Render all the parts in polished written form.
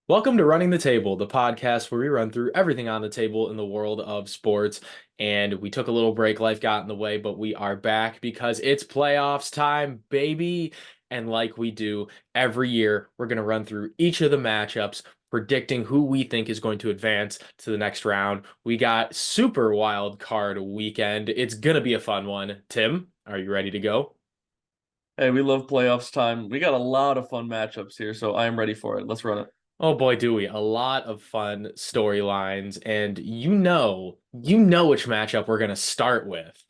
Welcome to Running the Table, the podcast where we run through everything on the table in the world of sports. And we took a little break, life got in the way, but we are back because it's playoffs time, baby. And like we do every year, we're going to run through each of the matchups, predicting who we think is going to advance to the next round. We got super wild card weekend. It's going to be a fun one. Tim, are you ready to go? Hey, we love playoffs time. We got a lot of fun matchups here, so I am ready for it. Let's run it. Oh boy, do we. A lot of fun storylines, and you know which matchup we're gonna start with.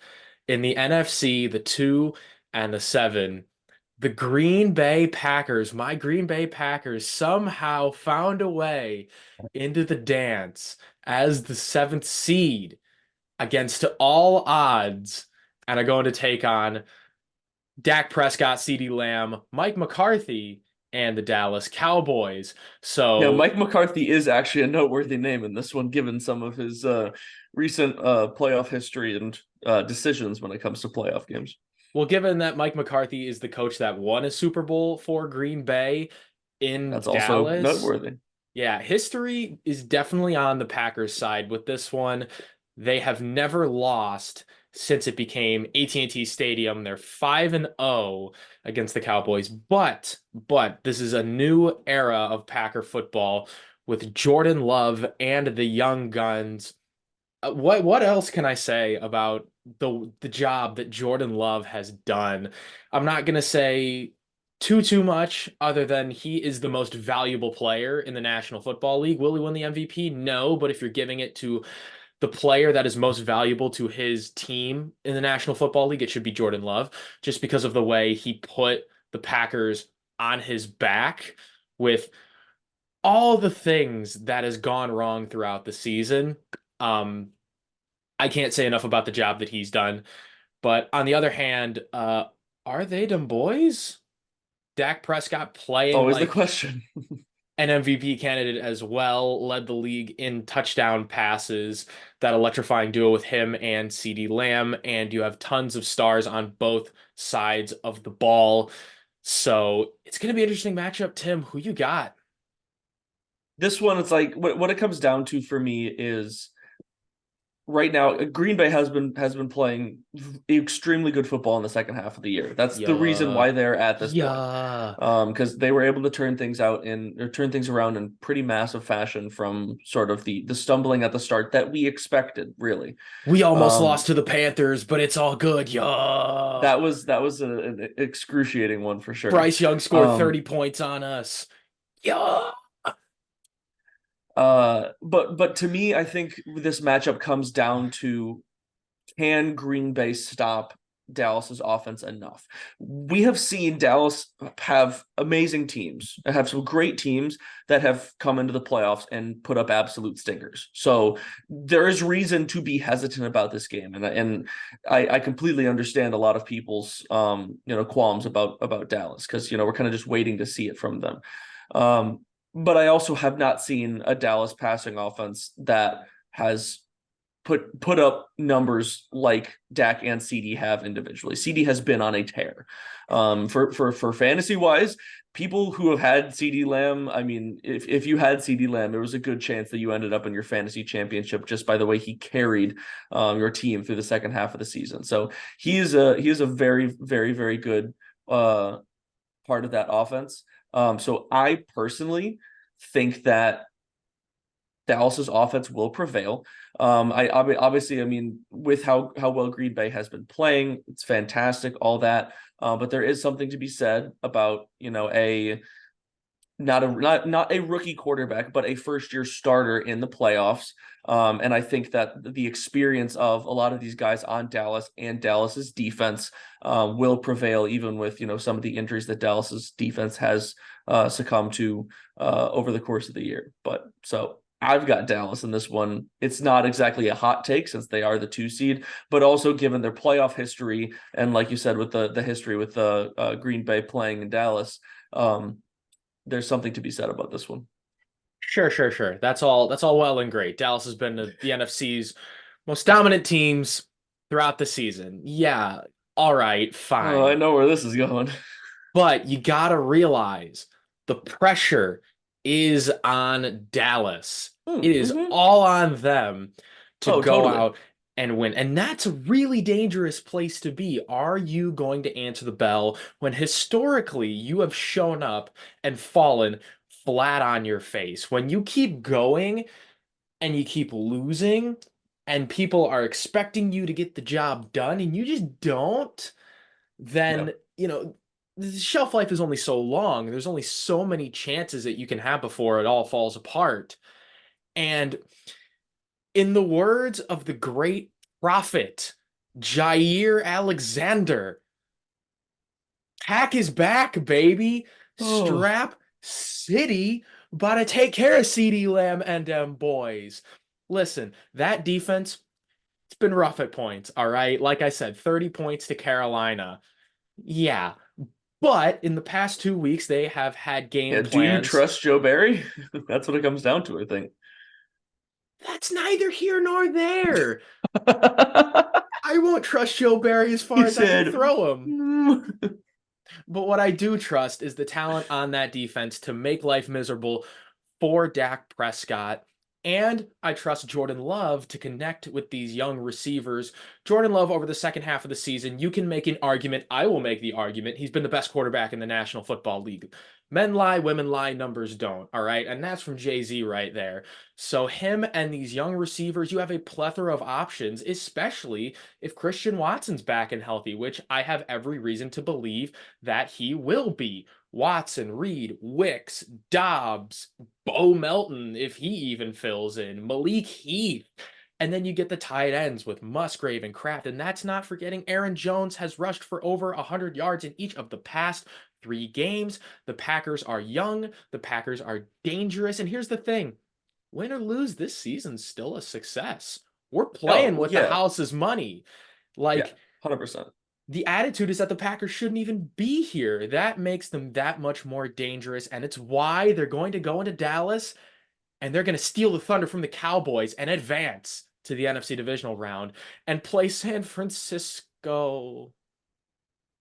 In the NFC, the 2 and the 7, the Green Bay Packers, my Green Bay Packers somehow found a way into the dance as the 7th seed against all odds and are going to take on Dak Prescott, CeeDee Lamb, Mike McCarthy, and the Dallas Cowboys. Yeah, So Mike McCarthy is actually a noteworthy name in this one, given some of his recent playoff history and decisions when it comes to playoff games. well, given that Mike McCarthy is the coach that won a Super Bowl for Green Bay in That's also Dallas, noteworthy. yeah, history is definitely on the Packers side with this one. They have never lost since it became AT&T Stadium. They're 5-0 against the Cowboys, but this is a new era of Packer football with Jordan Love and the young guns. What else can I say about the job that Jordan Love has done? I'm not gonna say too much other than he is the most valuable player in the National Football League. Will he win the MVP? No, but if you're giving it to the player that is most valuable to his team in the National Football League, it should be Jordan Love, just because of the way he put the Packers on his back with all the things that has gone wrong throughout the season. Um, I can't say enough about the job that he's done. But on the other hand, are they them boys? Dak Prescott playing Always the like question. an MVP candidate as well, led the league in touchdown passes, that electrifying duo with him and CeeDee Lamb, and you have tons of stars on both sides of the ball. So it's going to be an interesting matchup, Tim. Who you got? This one, it's like what it comes down to for me is right now Green Bay has been playing extremely good football in the second half of the year. That's the reason Yeah. why they're at this point. Yeah. Because they were able to turn things around in pretty massive fashion from sort of the stumbling at the start that we expected, really. We almost Um, lost to the Panthers, but it's all good. Yeah. that was an excruciating one for sure. Bryce Young scored Um, 30 points on us. Yeah. but to me, I think this matchup comes down to, can Green Bay stop Dallas's offense enough? We have seen Dallas have amazing teams, have some great teams that have come into the playoffs and put up absolute stinkers. So there is reason to be hesitant about this game, and I completely understand a lot of people's qualms about Dallas, because we're kind of just waiting to see it from them. But I also have not seen a Dallas passing offense that has put up numbers like Dak and CD have individually. CD has been on a tear. For fantasy wise, people who have had CD Lamb, I mean, if you had CD Lamb, there was a good chance that you ended up in your fantasy championship just by the way he carried your team through the second half of the season. So he is a very very very good part of that offense. So I personally think that Dallas's offense will prevail. Obviously, I mean, with how well Green Bay has been playing, it's fantastic, all that. But there is something to be said about a not a rookie quarterback, but a first year starter in the playoffs. And I think that the experience of a lot of these guys on Dallas and Dallas's defense will prevail, even with some of the injuries that Dallas's defense has succumbed to over the course of the year. But so I've got Dallas in this one. It's not exactly a hot take since they are the 2 seed, but also given their playoff history and, like you said, with the history with the Green Bay playing in Dallas, there's something to be said about this one. Sure. That's all well and great. Dallas has been the NFC's most dominant teams throughout the season. Yeah, all right, Oh, I fine. know where this is going. But you gotta realize the pressure is on Dallas. It is Mm-hmm. all on them to Oh, go totally. out and win. And that's a really dangerous place to be. Are you going to answer the bell when historically you have shown up and fallen flat on your face? When you keep going and you keep losing and people are expecting you to get the job done and you just don't, Yeah. then, the shelf life is only so long. There's only so many chances that you can have before it all falls apart. And in the words of the great prophet, Jair Alexander, pack is back, baby. Oh, Strap City, about to take care of CD Lamb and them boys. Listen, that defense, it's been rough at points, all right? Like I said, 30 points to Carolina. Yeah, but in the past 2 weeks, they have had game yeah. Do you plans. trust Joe Barry? That's what it comes down to, I think. That's neither here nor there. I won't trust Joe Barry as He far as I can said, throw him. "Mm." But what I do trust is the talent on that defense to make life miserable for Dak Prescott. And I trust Jordan Love to connect with these young receivers. Jordan Love, over the second half of the season, you can make an argument. I will make the argument. He's been the best quarterback in the National Football League. Men lie, women lie, numbers don't. All right. And that's from Jay-Z right there. So, him and these young receivers, you have a plethora of options, especially if Christian Watson's back and healthy, which I have every reason to believe that he will be. Watson, Reed, Wicks, Dobbs, Bo Melton, if he even fills in, Malik Heath. And then you get the tight ends with Musgrave and Kraft. And that's not forgetting Aaron Jones has rushed for over 100 yards in each of the past 3 games. The Packers are young. The Packers are dangerous. And here's the thing, win or lose, this season's still a success. We're playing Oh, with the yeah. house's money. Yeah. Like, 100%. the attitude is that the Packers shouldn't even be here. That makes them that much more dangerous, and it's why they're going to go into Dallas and they're going to steal the thunder from the Cowboys and advance to the NFC divisional round and play San Francisco.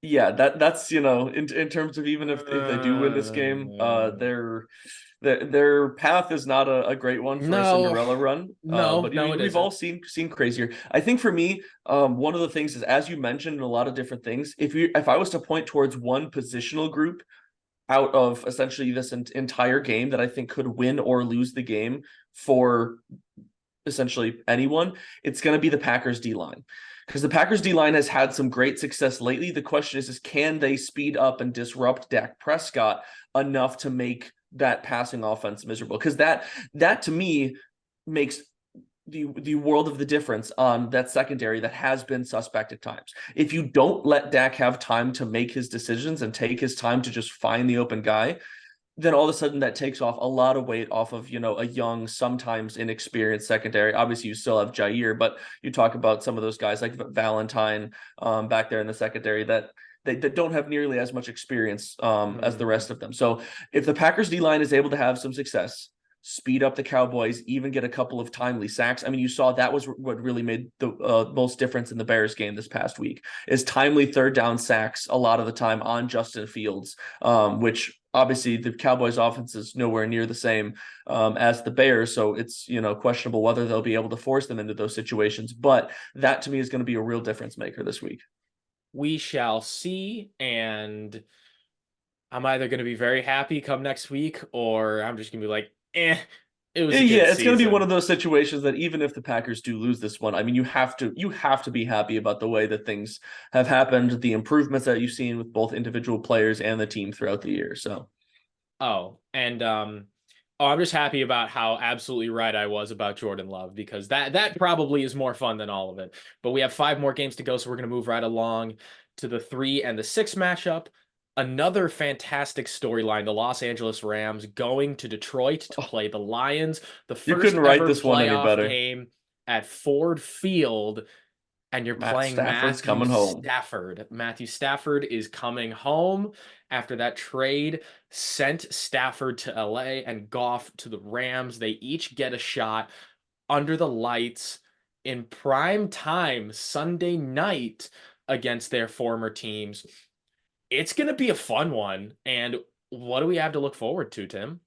Yeah, that's in terms of even if they do win this game, Uh, their path is not a great one for a no, Cinderella run. no, But I no, mean it we've all isn't. seen crazier. I think for me, one of the things is, as you mentioned, in a lot of different things. If I was to point towards one positional group out of essentially this entire game that I think could win or lose the game for essentially anyone, it's going to be the Packers D line. Because the Packers D line has had some great success lately. The question is can they speed up and disrupt Dak Prescott enough to make that passing offense miserable? Because that to me makes the world of the difference on that secondary that has been suspect at times. If you don't let Dak have time to make his decisions and take his time to just find the open guy, then all of a sudden that takes off a lot of weight off of a young, sometimes inexperienced secondary. Obviously, you still have Jair, but you talk about some of those guys like Valentine back there in the secondary that don't have nearly as much experience as the Mm. rest of them. So if the Packers D line is able to have some success, speed up the Cowboys, even get a couple of timely sacks. I mean, you saw that was what really made the most difference in the Bears game this past week is timely third down sacks a lot of the time on Justin Fields, which obviously the Cowboys offense is nowhere near the same as the Bears. So it's, questionable whether they'll be able to force them into those situations. But that to me is going to be a real difference maker this week. We shall see, and I'm either going to be very happy come next week or I'm just going to be like, it was a Yeah, good it's going to be one season. of those situations that even if the Packers do lose this one, I mean, you have to be happy about the way that things have happened, the improvements that you've seen with both individual players and the team throughout the year. So, Oh, and I'm just happy about how absolutely right I was about Jordan Love because that probably is more fun than all of it. But we have 5 more games to go, so we're gonna move right along to the 3 and the 6 matchup. Another fantastic storyline: the Los Angeles Rams going to Detroit to oh, play the Lions, the you first couldn't write ever this one any playoff better. game at Ford Field, and you're Matt playing Stafford's Matthew coming home. Stafford. Matthew Stafford is coming home after that trade sent Stafford to LA and Goff to the Rams. They each get a shot under the lights in prime time Sunday night against their former teams. It's going to be a fun one. And what do we have to look forward to, Tim?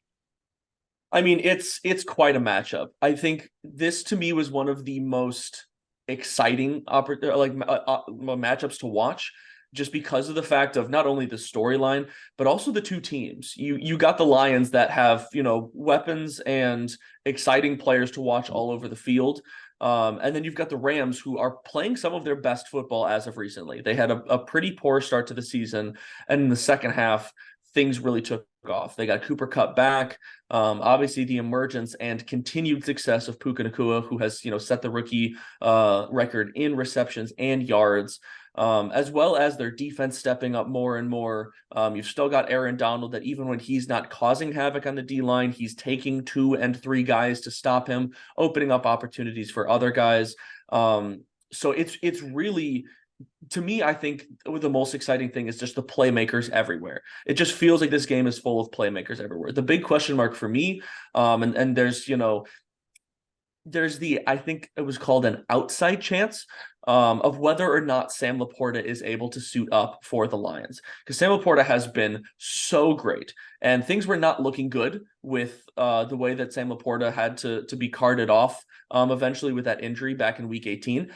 I mean, it's quite a matchup. I think this to me was one of the most exciting matchups to watch, just because of the fact of not only the storyline but also the two teams. You got the Lions that have weapons and exciting players to watch all over the field. And then you've got the Rams, who are playing some of their best football as of recently. They had a pretty poor start to the season, and in the second half, things really took off. They got Cooper Kupp back. Obviously, the emergence and continued success of Puka Nacua, who has set the rookie record in receptions and yards, as well as their defense stepping up more and more. You've still got Aaron Donald, that even when he's not causing havoc on the D line, he's taking 2 and 3 guys to stop him, opening up opportunities for other guys. So it's really, to me, I think the most exciting thing is just the playmakers everywhere. It just feels like this game is full of playmakers everywhere. The big question mark for me, and there's the, I think it was called an outside chance, of whether or not Sam Laporta is able to suit up for the Lions. Because Sam Laporta has been so great, and things were not looking good with the way that Sam Laporta had to be carted off eventually with that injury back in Week 18.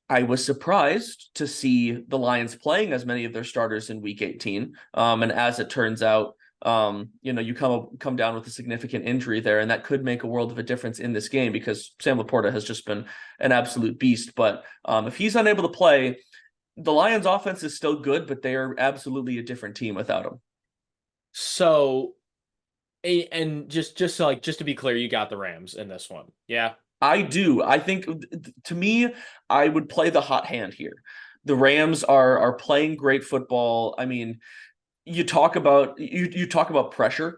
I was surprised to see the Lions playing as many of their starters in Week 18. And as it turns out, you come down with a significant injury there, and that could make a world of a difference in this game, because Sam Laporta has just been an absolute beast. But if he's unable to play, the Lions offense is still good, but they are absolutely a different team without him. So, and just to be clear, you got the Rams in this one. Yeah. I do. I think, to me, I would play the hot hand here. The Rams are playing great football. I mean, you talk about pressure.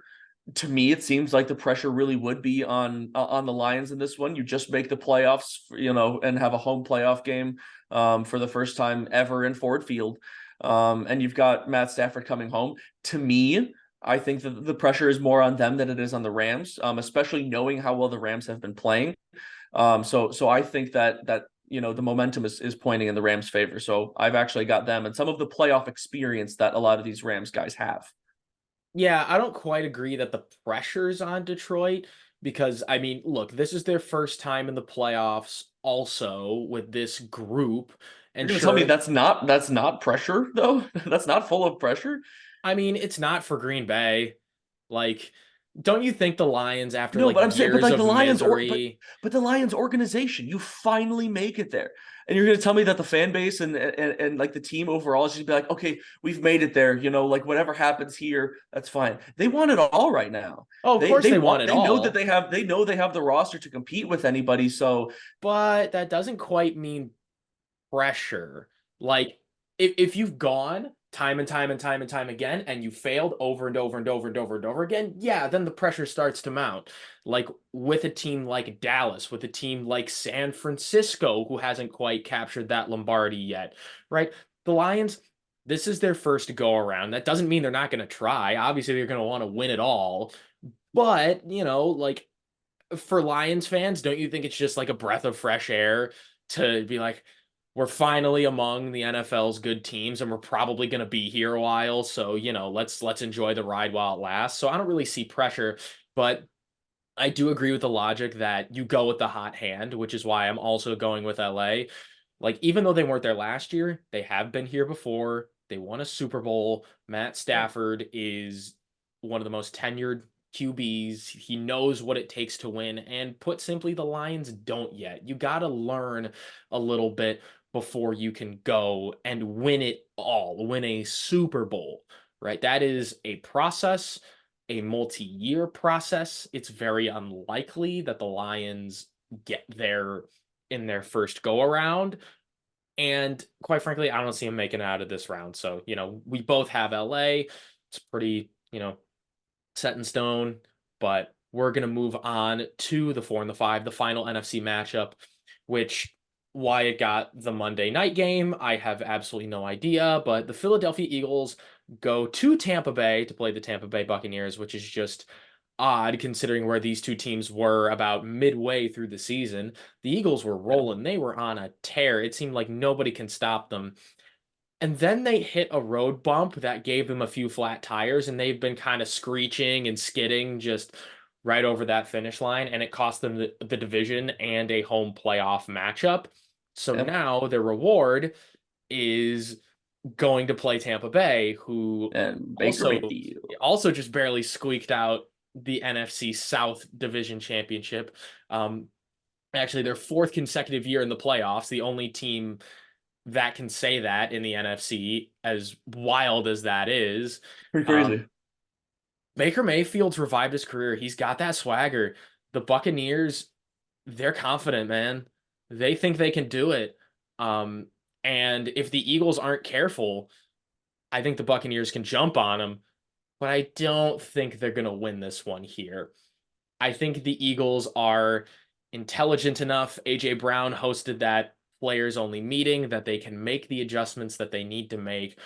To me, it seems like the pressure really would be on the Lions in this one. You just make the playoffs, and have a home playoff game for the first time ever in Ford Field. And you've got Matt Stafford coming home. To me, I think that the pressure is more on them than it is on the Rams, especially knowing how well the Rams have been playing. So I think that the momentum is pointing in the Rams' favor. So I've actually got them and some of the playoff experience that a lot of these Rams guys have. Yeah, I don't quite agree that the pressure's on Detroit because, I mean, look, this is their first time in the playoffs also with this group. You're And gonna tell me sure, that's not pressure though? That's not full of pressure? I mean, it's not for Green Bay. Like, don't you think the Lions, after No, like but I'm saying, but years like the of Lions, misery, but the Lions organization, you finally make it there, and you're gonna tell me that the fan base and like the team overall is just be like, okay, we've made it there. Like whatever happens here, that's fine. They want it all right now. oh, of They course they they want want it they know that all, they have the roster to compete with anybody. So but that doesn't quite mean pressure. Like if you've gone time and time and time and time again and you failed over and over and over and over and over again, yeah, then the pressure starts to mount. Like with a team like Dallas, with a team like San Francisco, who hasn't quite captured that Lombardi yet, right? The Lions, this is their first go around. That doesn't mean they're not going to try. Obviously, they're going to want to win it all. But, like for Lions fans, don't you think it's just like a breath of fresh air to be like, we're finally among the NFL's good teams and we're probably going to be here a while, so let's enjoy the ride while it lasts. So I don't really see pressure, but I do agree with the logic that you go with the hot hand, which is why I'm also going with LA. Like, even though they weren't there last year, they have been here before. They won a Super Bowl. Matt Stafford is one of the most tenured QBs. He knows what it takes to win. And put simply, the Lions don't yet. You got to learn a little bit before you can go and win it all, win a Super Bowl, right? That is a process, a multi-year process. It's very unlikely that the Lions get there in their first go around. And quite frankly, I don't see them making it out of this round. So, we both have LA. It's pretty, set in stone, but we're going to move on to the 4 and the 5, the final NFC matchup, which why it got the Monday night game, I have absolutely no idea, but the Philadelphia Eagles go to Tampa Bay to play the Tampa Bay Buccaneers, which is just odd considering where these two teams were about midway through the season. The Eagles were rolling, they were on a tear. It seemed like nobody can stop them. And then they hit a road bump that gave them a few flat tires, and they've been kind of screeching and skidding just right over that finish line, and it cost them the division and a home playoff matchup. So Yeah. now their reward is going to play Tampa Bay, who And Baker also Mayfield. also just barely squeaked out the NFC South Division Championship. Um, Actually, their fourth consecutive year in the playoffs, the only team that can say that in the NFC, as wild as that is. Pretty Um, crazy. Baker Mayfield's revived his career. He's got that swagger. The Buccaneers, they're confident, man. They think they can do it. Um, and if the Eagles aren't careful, I think the Buccaneers can jump on them, but I don't think they're going to win this one here. I think the Eagles are intelligent enough. AJ Brown hosted that players only meeting that they can make the adjustments that they need to make.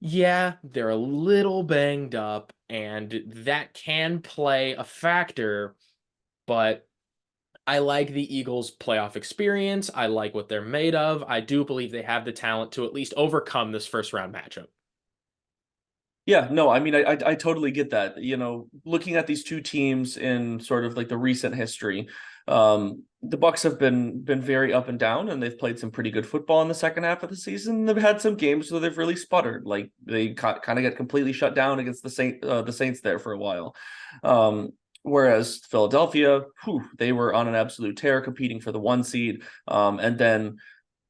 Yeah, they're a little banged up, and that can play a factor, but I like the Eagles' playoff experience. I like what they're made of. I do believe they have the talent to at least overcome this first round matchup. Yeah, no, I mean, I totally get that. Looking at these two teams in sort of like the recent history, the Bucks have been very up and down, and they've played some pretty good football in the second half of the season. They've had some games where they've really sputtered, like they kind of get completely shut down against the Saints there for a while. Whereas Philadelphia, they were on an absolute tear, competing for the one seed, and then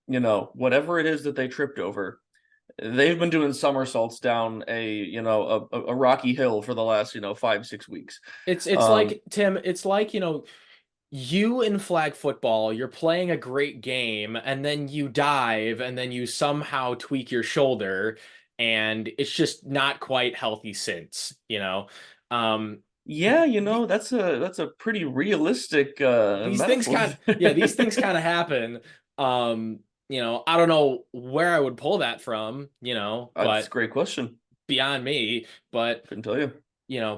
whatever it is that they tripped over, they've been doing somersaults down a rocky hill for the last 5-6 weeks. It's Um, like Tim, it's like, you in flag football, you're playing a great game and then you dive and then you somehow tweak your shoulder and it's just not quite healthy since. Um yeah, the, that's a pretty realistic these things metaphor. kind yeah, these things kind of happen. I don't know where I would pull that from, That's a but great question. beyond me, but Couldn't tell you.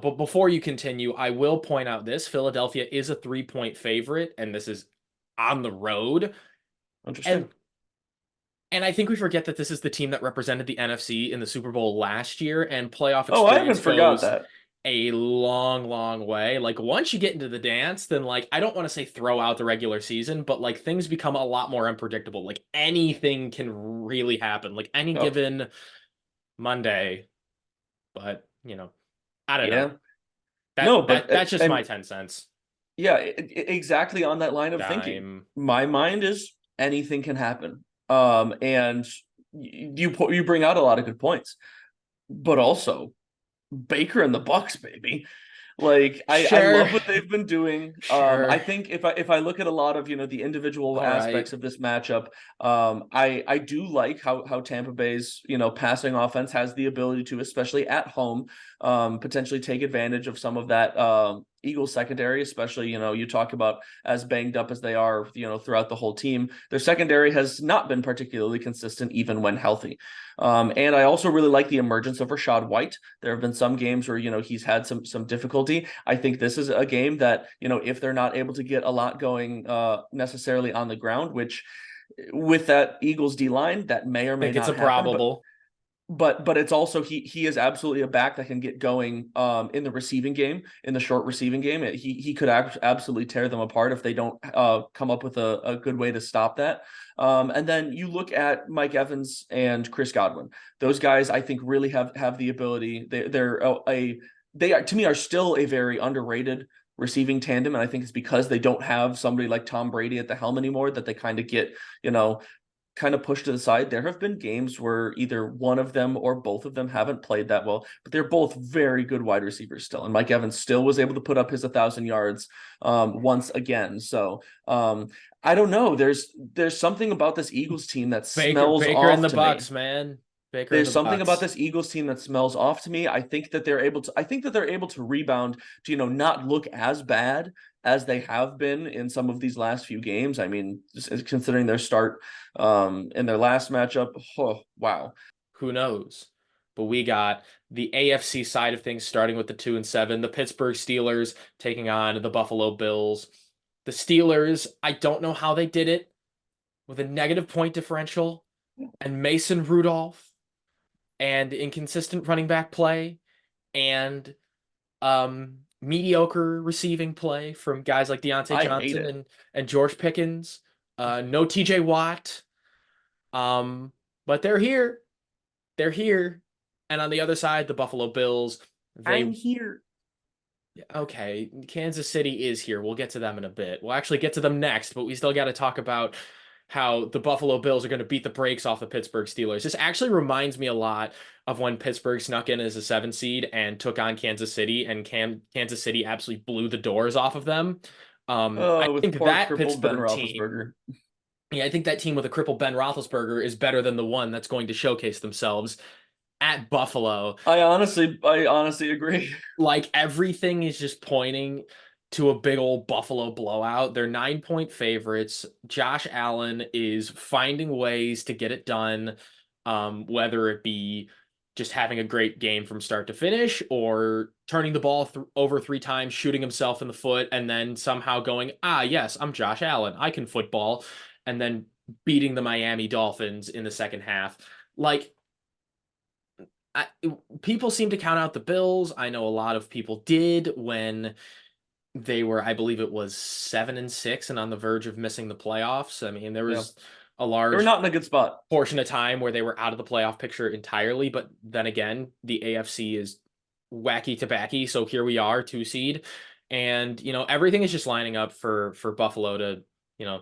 but before you continue, I will point out this: Philadelphia is a 3-point favorite, and this is on the road. And Interesting. and I think we forget that this is the team that represented the NFC in the Super Bowl last year, and playoff Oh, I haven't experience forgot goes that. a long, long way. Like once you get into the dance, then like I don't want to say throw out the regular season, but like things become a lot more unpredictable. Like anything can really happen, like any Oh, given Monday. But I don't know. yeah. No, That that's just my 10 cents. yeah, exactly on that line of thinking. Dime. My mind is anything can happen. And you bring out a lot of good points, but also Baker and the Bucks, baby. Like I Sure. love what they've been doing. Sure. I think if I look at a lot of the individual All right. aspects of this matchup, I do like how Tampa Bay's passing offense has the ability to, especially at home, potentially take advantage of some of that Eagles secondary, especially you talk about as banged up as they are throughout the whole team. Their secondary has not been particularly consistent even when healthy. And I also really like the emergence of Rashad White. There have been some games where he's had some difficulty. I think this is a game that if they're not able to get a lot going necessarily on the ground, which with that Eagles D line that may or may Think it's not a happen, probable. but it's also he is absolutely a back that can get going in the receiving game, in the short receiving game. He could absolutely tear them apart if they don't come up with a good way to stop that. And then you look at Mike Evans and Chris Godwin. Those guys I think really have the ability. They are, to me, are still a very underrated receiving tandem, and I think it's because they don't have somebody like Tom Brady at the helm anymore that they kind of get you know kind of pushed to the side. There have been games where either one of them or both of them haven't played that well, but they're both very good wide receivers still. And Mike Evans still was able to put up his 1,000 yards once again. So I don't know. There's something about this Eagles team that smells Baker and off the to me. Bucks, man. Baker and There's the something about Bucks. this Eagles team that smells off to me. I think that they're able to rebound to, not look as bad as they have been in some of these last few games. I mean, just considering their start in their last matchup. Oh, wow. Who knows? But we got the AFC side of things starting with the 2-7, the Pittsburgh Steelers taking on the Buffalo Bills. The Steelers, I don't know how they did it with a negative point differential and Mason Rudolph and inconsistent running back play and mediocre receiving play from guys like Deontay I hate Johnson it. and George Pickens. No TJ Watt. Um, but they're here. They're here. And on the other side, the Buffalo Bills, I'm they here. okay, Kansas City is here. We'll get to them in a bit. We'll actually get to them next, but we still got to talk about how the Buffalo Bills are going to beat the brakes off the Pittsburgh Steelers. This actually reminds me a lot of when Pittsburgh snuck in as a 7 seed and took on Kansas City, and Kansas City absolutely blew the doors off of them. I With think poor that crippled Ben Pittsburgh team, Roethlisberger. yeah, I think that team with a crippled Ben Roethlisberger is better than the one that's going to showcase themselves at Buffalo. I honestly agree. Like everything is just pointing to a big old Buffalo blowout. They're 9 point favorites. Josh Allen is finding ways to get it done, whether it be just having a great game from start to finish or turning the ball over 3 times, shooting himself in the foot, and then somehow going, ah, yes, I'm Josh Allen. I can football, and then beating the Miami Dolphins in the second half. Like, I, people seem to count out the Bills. I know a lot of people did when they were, I believe it was 7-6 and on the verge of missing the playoffs. I mean, there Yeah, was a they were large not in a good spot. portion of time where they were out of the playoff picture entirely. But then again, the AFC is wacky tobacco. So here we are, 2 seed. And, everything is just lining up for Buffalo to, you know,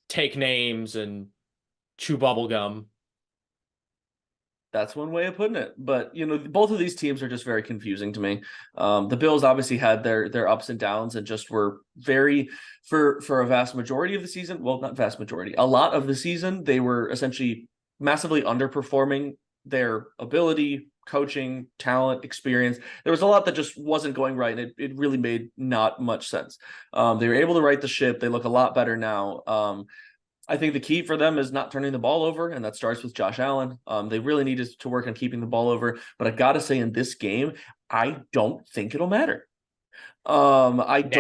take names and chew bubble gum. That's one way of putting it. But both of these teams are just very confusing to me. The Bills obviously had their ups and downs and just were very for a vast majority of the season. Well, not vast majority, a lot of the season they were essentially massively underperforming their ability, coaching, talent, experience. There was a lot that just wasn't going right, and it really made not much sense. They were able to right the ship. They look a lot better now. I think the key for them is not turning the ball over, and that starts with Josh Allen. They really need to work on keeping the ball over. But I got to say, in this game, I don't think it'll matter. I don't think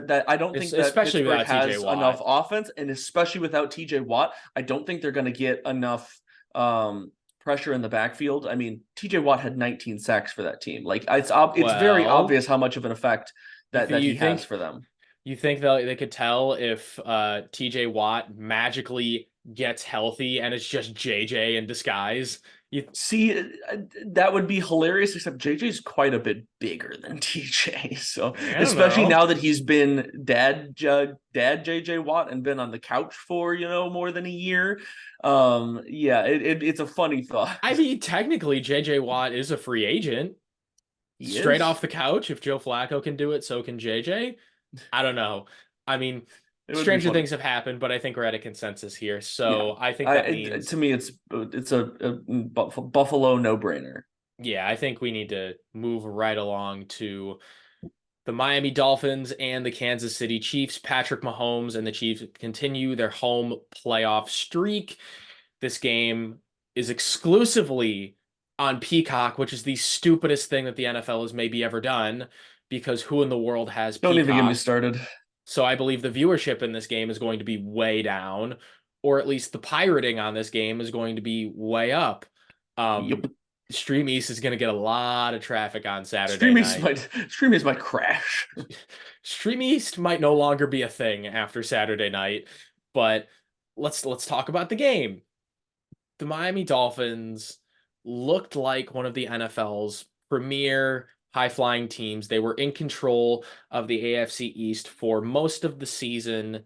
Nah, that I don't think that especially Pittsburgh without TJ has enough Watt. offense, and especially without TJ Watt, I don't think they're going to get enough pressure in the backfield. I mean, TJ Watt had 19 sacks for that team. Like it's very Well, obvious how much of an effect you that th- you he has think for them. you think they could tell if TJ Watt magically gets healthy and it's just JJ in disguise? You See, that would be hilarious, except JJ's quite a bit bigger than TJ. So, I don't especially know. now that he's been dad JJ Watt and been on the couch for, more than a year. Yeah, it's a funny thought. I mean, technically JJ Watt is a free agent. He Straight is. off the couch. If Joe Flacco can do it, so can JJ. I don't know. I mean, It would be stranger funny. things have happened, but I think we're at a consensus here. Yeah. So I think that means, To me, it's a Buffalo no brainer. yeah, I think we need to move right along to the Miami Dolphins and the Kansas City Chiefs. Patrick Mahomes and the Chiefs continue their home playoff streak. This game is exclusively on Peacock, which is the stupidest thing that the NFL has maybe ever done, because who in the world has Don't even get me Peacock? started. So I believe the viewership in this game is going to be way down, or at least the pirating on this game is going to be way up. Um, Yep. Stream East is going to get a lot of traffic on Saturday Streaming's night. might streaming's might crash. Stream East might no longer be a thing after Saturday night, but let's talk about the game. The Miami Dolphins looked like one of the NFL's premier high-flying teams. They were in control of the AFC East for most of the season,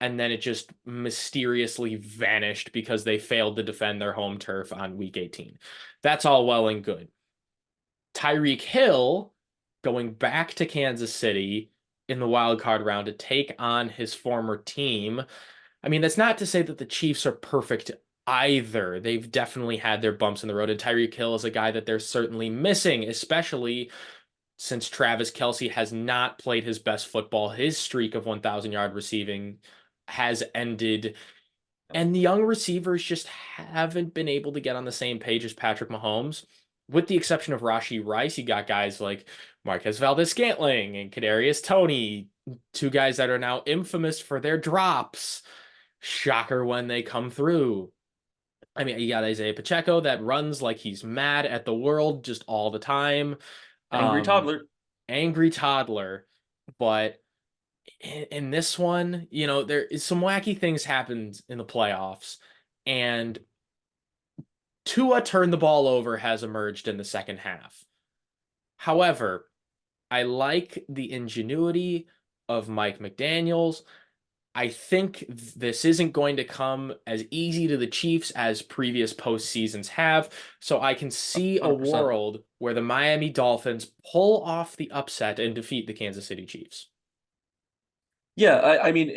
and then it just mysteriously vanished because they failed to defend their home turf on week 18. That's all well and good. Tyreek Hill going back to Kansas City in the wild card round to take on his former team. I mean, that's not to say that the Chiefs are perfect either. They've definitely had their bumps in the road, and Tyreek Hill is a guy that they're certainly missing, especially since Travis Kelce has not played his best football. His streak of 1,000-yard receiving has ended, and the young receivers just haven't been able to get on the same page as Patrick Mahomes. With the exception of Rashee Rice, you got guys like Marquez Valdez-Scantling and Kadarius Toney, two guys that are now infamous for their drops. Shocker when they come through. I mean, you got Isaiah Pacheco that runs like he's mad at the world just all the time. Angry Um, toddler. angry toddler, but in this one, there is some wacky things happened in the playoffs, and Tua turned the ball over has emerged in the second half. However, I like the ingenuity of Mike McDaniels. I think this isn't going to come as easy to the Chiefs as previous postseasons have. So I can see a 100%. world where the Miami Dolphins pull off the upset and defeat the Kansas City Chiefs. Yeah, I mean,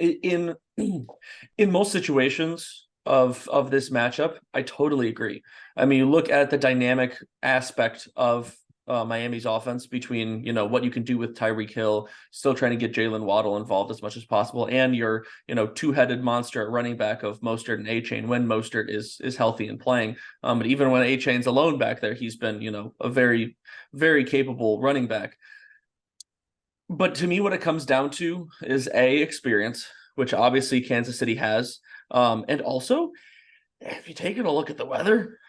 in most situations of this matchup, I totally agree. I mean, you look at the dynamic aspect of Miami's offense between what you can do with Tyreek Hill, still trying to get Jalen Waddle involved as much as possible, and your two-headed monster at running back of Mostert and A-Chain when Mostert is healthy and playing. But even when A-Chain's alone back there, he's been a very very capable running back. But to me, what it comes down to is experience, which obviously Kansas City has. And also, if you take a look at the weather,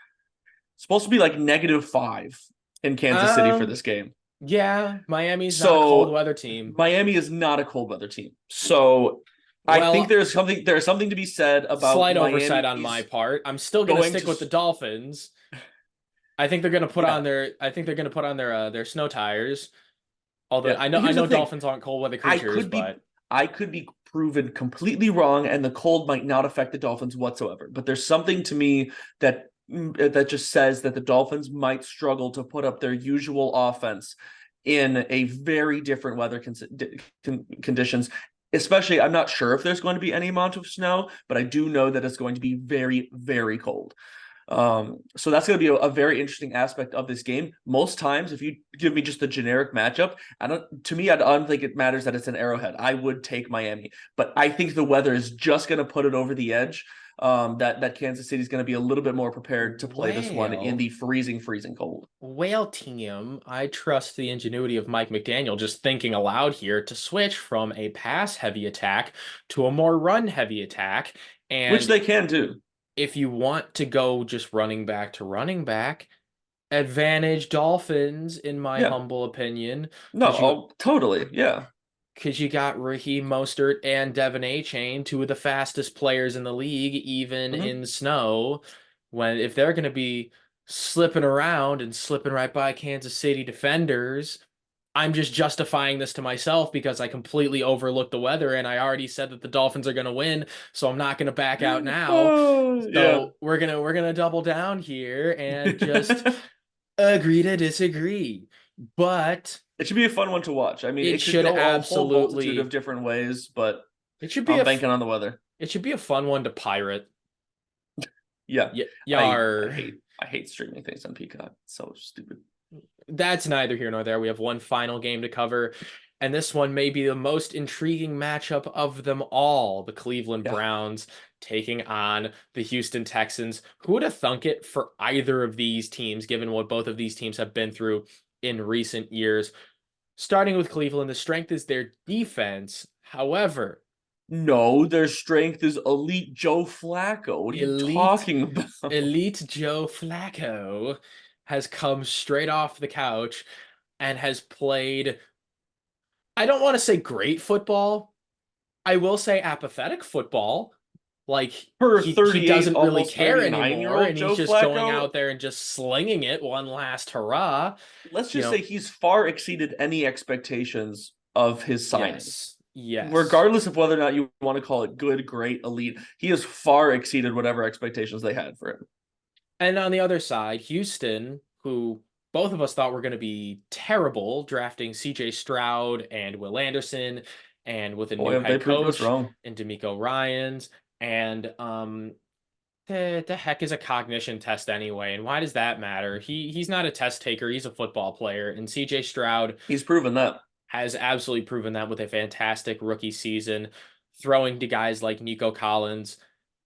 it's supposed to be like -5 in Kansas City for Um, this game. yeah, Miami's not a cold So weather team. Miami is not a cold weather team. So I think Well, there's something to be said about slight oversight on my Miami's part. I'm still going to going stick to with the Dolphins. I think they're going to put on yeah, their snow tires. Although yeah. I Here's the know thing. Dolphins aren't cold weather I creatures, could be but I could be proven completely wrong and the cold might not affect the Dolphins whatsoever. But there's something to me that just says that the Dolphins might struggle to put up their usual offense in a very different weather conditions. Especially, I'm not sure if there's going to be any amount of snow, but I do know that it's going to be very, very cold. So that's going to be a very interesting aspect of this game. Most times, if you give me just the generic matchup, I don't think it matters that it's an Arrowhead. I would take Miami, but I think the weather is just going to put it over the edge. That Kansas City is going to be a little bit more prepared to play this one in well, the freezing cold. whale team, I trust the ingenuity of Mike McDaniel just thinking aloud here to switch from a pass heavy attack to a more run heavy attack. Which And they can do. if you want to go just running back to running back, advantage Dolphins, in my Yeah. humble opinion, No, because oh, totally. Yeah. you got Raheem Mostert and Devin Achane, two of the fastest players in the league, even Mhm. in snow. When if they're going to be slipping around and slipping right by Kansas City defenders, I'm just justifying this to myself because I completely overlooked the weather and I already said that the Dolphins are going to win, so I'm not going to back out now. Yeah. So we're gonna double down here and just agree to disagree. But It should be a fun one to watch. I mean, it it could should go a whole multitude of absolutely different ways, but it should be I'm banking on the weather. it should be a fun one to pirate. Yeah, I Yar. hate streaming things on Peacock. It's so stupid. That's neither here nor there. We have one final game to cover, and this one may be the most intriguing matchup of them all. The Cleveland Yeah, Browns taking on the Houston Texans. Who would have thunk it for either of these teams, given what both of these teams have been through in recent years? Starting with Cleveland, the strength is their defense. However, no, their strength is elite Joe Flacco. What are you elite talking about? elite Joe Flacco has come straight off the couch and has played, I don't want to say great football. I will say apathetic football. Like For he 38, doesn't really almost care 39 year anymore old and he's Joe just going Flacco, out there and just slinging it one last hurrah. let's You just say know, he's far exceeded any expectations of his signing. yes. Yes. Regardless of whether or not you want to call it good, great, elite, he has far exceeded whatever expectations they had for him. And on the other side, Houston, who both of us thought were going to be terrible, drafting CJ Stroud and Will Anderson, and with a Boy, new have they head proved us coach wrong. and D'Amico Ryans. And the heck is a cognition test anyway? And why does that matter? He's not a test taker, he's a football player. And CJ Stroud He's proven that. has absolutely proven that with a fantastic rookie season, throwing to guys like Nico Collins,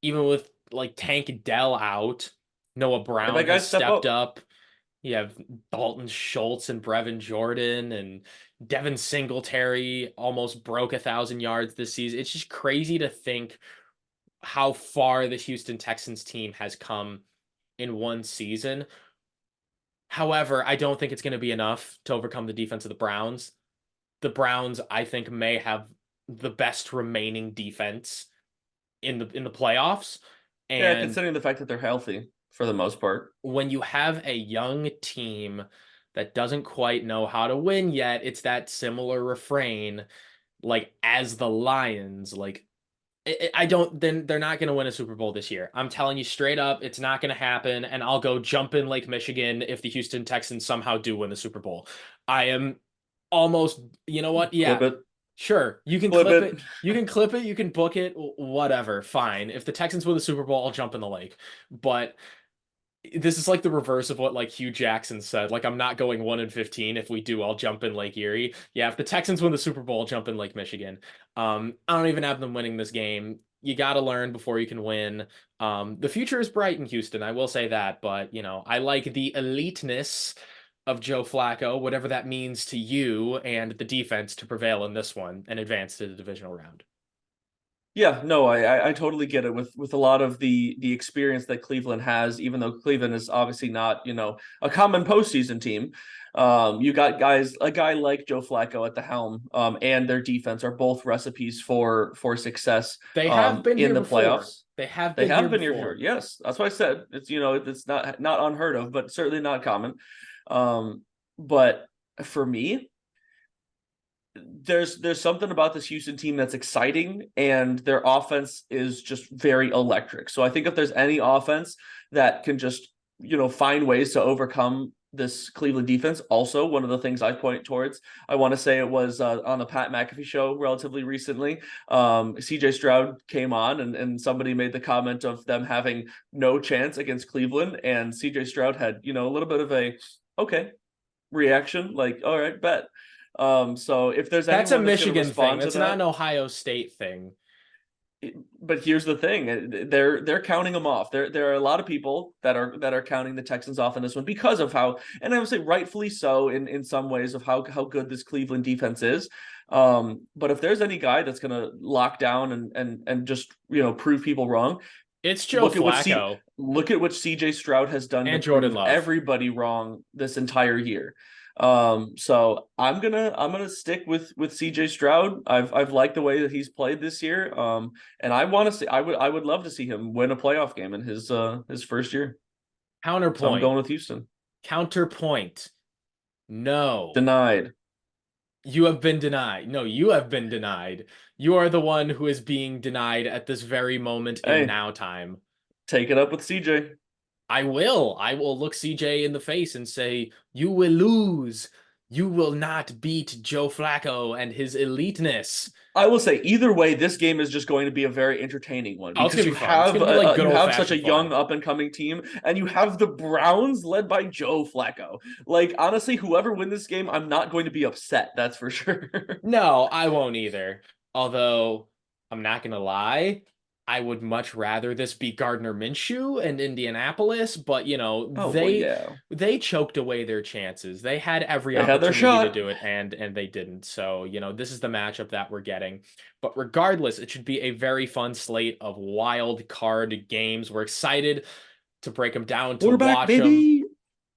even with like Tank Dell out. Noah Let Brown that guy has step stepped up. up. You have Dalton Schultz and Brevin Jordan and Devin Singletary almost broke 1,000 yards this season. It's just crazy to think how far the Houston Texans team has come in one season. However, I don't think it's going to be enough to overcome the defense of the Browns. the Browns, I think, may have the best remaining defense in the playoffs. Yeah, And considering the fact that they're healthy for the most part. when you have a young team that doesn't quite know how to win yet, it's that similar refrain, like as the Lions, like I don't, then they're not going to win a Super Bowl this year. I'm telling you straight up, it's not going to happen. And I'll go jump in Lake Michigan if the Houston Texans somehow do win the Super Bowl. I am almost, you know what? Clip Yeah, it. sure. You can Clip clip it. it. You can clip it. You can book it. Whatever. Fine. If the Texans win the Super Bowl, I'll jump in the lake. But this is like the reverse of what like Hugh Jackson said. Like, I'm not going 1-15. If we do, I'll jump in Lake Erie. Yeah, if the Texans win the Super Bowl, I'll jump in Lake Michigan. I don't even have them winning this game. You got to learn before you can win. The future is bright in Houston, I will say that, but I like the eliteness of Joe Flacco, whatever that means to you, and the defense to prevail in this one and advance to the divisional round. Yeah, no, I totally get it with a lot of the experience that Cleveland has, even though Cleveland is obviously not, a common postseason team. You got a guy like Joe Flacco at the helm, and their defense are both recipes for success They have been in here the before. playoffs. They have They been here have been here before. before. Yes, that's why I said it's not unheard of, but certainly not common. But for me, there's something about this Houston team that's exciting, and their offense is just very electric. So I think if there's any offense that can just find ways to overcome this Cleveland defense, also one of the things I point towards, I want to say it was on the Pat McAfee show relatively recently. CJ Stroud came on, and somebody made the comment of them having no chance against Cleveland, and CJ Stroud had a little bit of a okay reaction, like all right, bet. So if there's That's a anyone that's going to Michigan thing. respond to That's not an that, Ohio State thing. but here's the thing: they're counting them off. There are a lot of people that are counting the Texans off in this one because of how, and I would say rightfully so in some ways of how good this Cleveland defense is. But if there's any guy that's going to lock down and just prove people wrong, It's Joe look at what C Flacco look at what CJ Stroud has done to and Jordan prove Love. everybody wrong this entire year. So I'm gonna stick with CJ Stroud. I've liked the way that he's played this year. And I want to see I would love to see him win a playoff game in his first year. So I'm Counterpoint. going with Houston. Counterpoint. No. Denied. You have been denied. No, you have been denied. You are the one who is being denied at this very moment in Hey, now time. take it up with CJ. I will. I will look CJ in the face and say, "You will lose. You will not beat Joe Flacco and his eliteness." I will say either way, this game is just going to be a very entertaining one Oh, it's because gonna you be fun. It's have gonna be like good you old have such a fashioned young fun. up and coming team, and you have the Browns led by Joe Flacco. Like honestly, whoever wins this game, I'm not going to be upset. That's for sure. No, I won't either. Although I'm not gonna lie, I would much rather this be Gardner Minshew and Indianapolis, but Oh well, yeah, they choked away their chances. They had every they had their opportunity to shot. do it and they didn't. So, this is the matchup that we're getting. But regardless, it should be a very fun slate of wild card games. We're excited to break them down, to Quarterback, watch them. baby.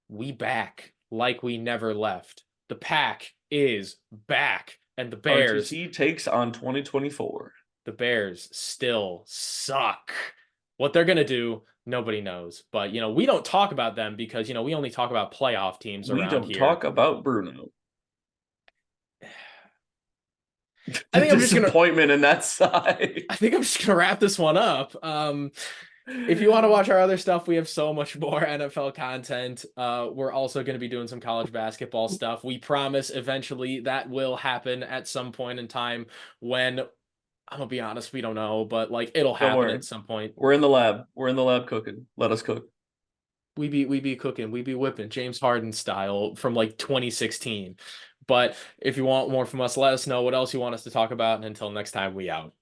We back like we never left. The pack is back. And RTC takes on 2024. the Bears still suck. What they're going to do, nobody knows. But, we don't talk about them because, we only talk about playoff teams We around don't here. talk about Bruno. I The think I'm just going to disappointment in that side. I think I'm just going to wrap this one up. If you want to watch our other stuff, we have so much more NFL content. We're also going to be doing some college basketball stuff. We promise eventually that will happen at some point in time when I'm gonna be honest, we don't know, but like it'll Don't happen worry. at some point. We're in the lab. We're in the lab cooking. Let us cook. We be cooking, we be whipping James Harden style from like 2016. But if you want more from us, let us know what else you want us to talk about. And until next time, we out.